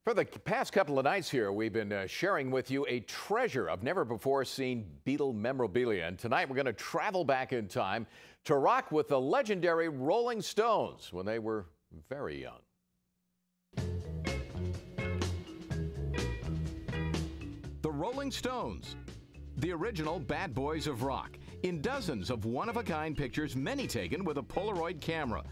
For the past couple of nights here, we've been sharing with you a treasure of never-before-seen Beatle memorabilia. And tonight we're going to travel back in time to rock with the legendary Rolling Stones when they were very young. The Rolling Stones, the original bad boys of rock, in dozens of one-of-a-kind pictures, many taken with a Polaroid camera.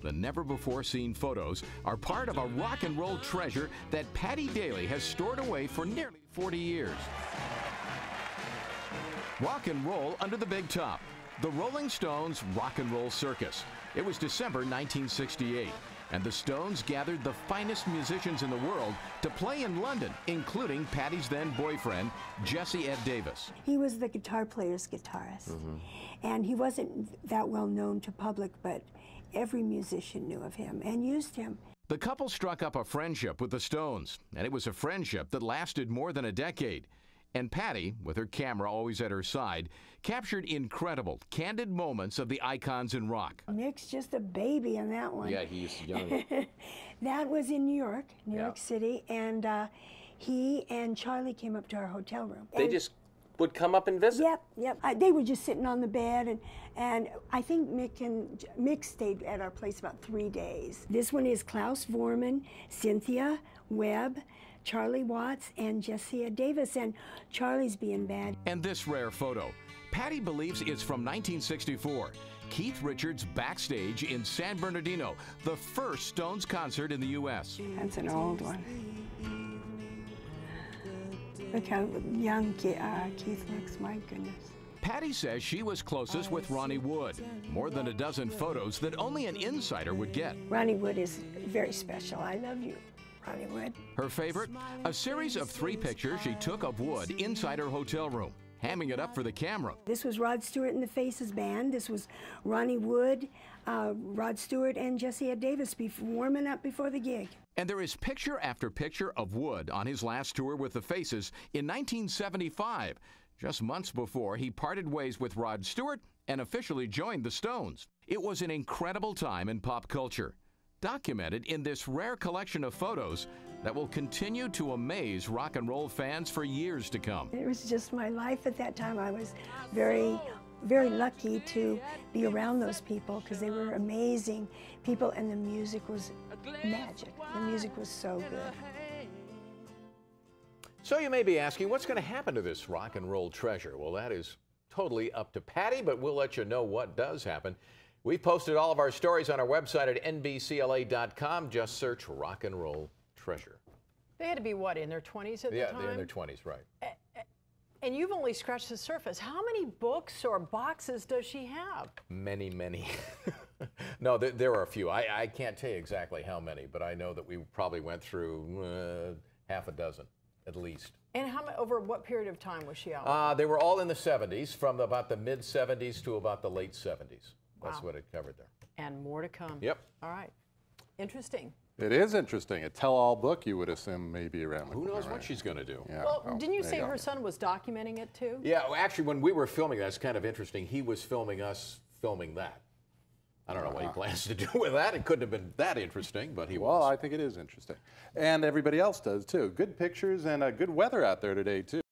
The never-before-seen photos are part of a rock and roll treasure that Patty Daly has stored away for nearly 40 years. Rock and roll under the big top. The Rolling Stones Rock and Roll Circus. It was December 1968, and the Stones gathered the finest musicians in the world to play in London, including Patty's then boyfriend, Jesse Ed Davis. He was the guitar player's guitarist, and he wasn't that well known to public, but every musician knew of him and used him. The couple struck up a friendship with the Stones, and it was a friendship that lasted more than a decade. And Patty, with her camera always at her side, captured incredible, candid moments of the icons in rock. Mick's just a baby in that one. Yeah, he's young. That was in New York City, and he and Charlie came up to our hotel room. They just would come up and visit? Yep. They were just sitting on the bed, and I think Mick stayed at our place about 3 days. This one is Klaus Vormann, Cynthia Webb, Charlie Watts, and Jesse Davis, and Charlie's being bad. And this rare photo, Patty believes it's from 1964. Keith Richards backstage in San Bernardino, the first Stones concert in the U.S. That's an old one. Look how young Keith looks, my goodness. Patty says she was closest with Ronnie Wood. More than a dozen photos that only an insider would get. Ronnie Wood is very special. I love you, Ronnie Wood. Her favorite? A series of 3 pictures she took of Wood inside her hotel room, hamming it up for the camera. This was Rod Stewart and the Faces Band. This was Ronnie Wood, Rod Stewart, and Jesse Ed Davis warming up before the gig. And there is picture after picture of Wood on his last tour with the Faces in 1975, just months before he parted ways with Rod Stewart and officially joined the Stones. It was an incredible time in pop culture, documented in this rare collection of photos that will continue to amaze rock and roll fans for years to come. It was just my life at that time. I was very lucky to be around those people because they were amazing people, and the music was magic. The music was so good. So you may be asking, what's going to happen to this rock and roll treasure? Well, that is totally up to Patty, but we'll let you know what does happen. We've posted all of our stories on our website at NBCLA.com. Just search rock and roll treasure. They had to be, what, in their 20s at the time? Yeah, in their 20s, right. And you've only scratched the surface. How many books or boxes does she have? Many, many. No, there are a few. I can't tell you exactly how many, but I know that we probably went through half a dozen, at least. And over what period of time was she out? They were all in the 70s, from about the mid-70s to about the late 70s. That's what it covered there. And more to come. Yep. All right. Interesting. It is interesting. A tell-all book, you would assume, maybe around the Who knows corner, what she's going to do? Yeah. Well, didn't you say her son was documenting it too? Yeah, well, actually, when we were filming, that's kind of interesting. He was filming us filming that. I don't know what he plans to do with that. It couldn't have been that interesting, but he was. Well, I think it is interesting. And everybody else does, too. Good pictures and good weather out there today, too.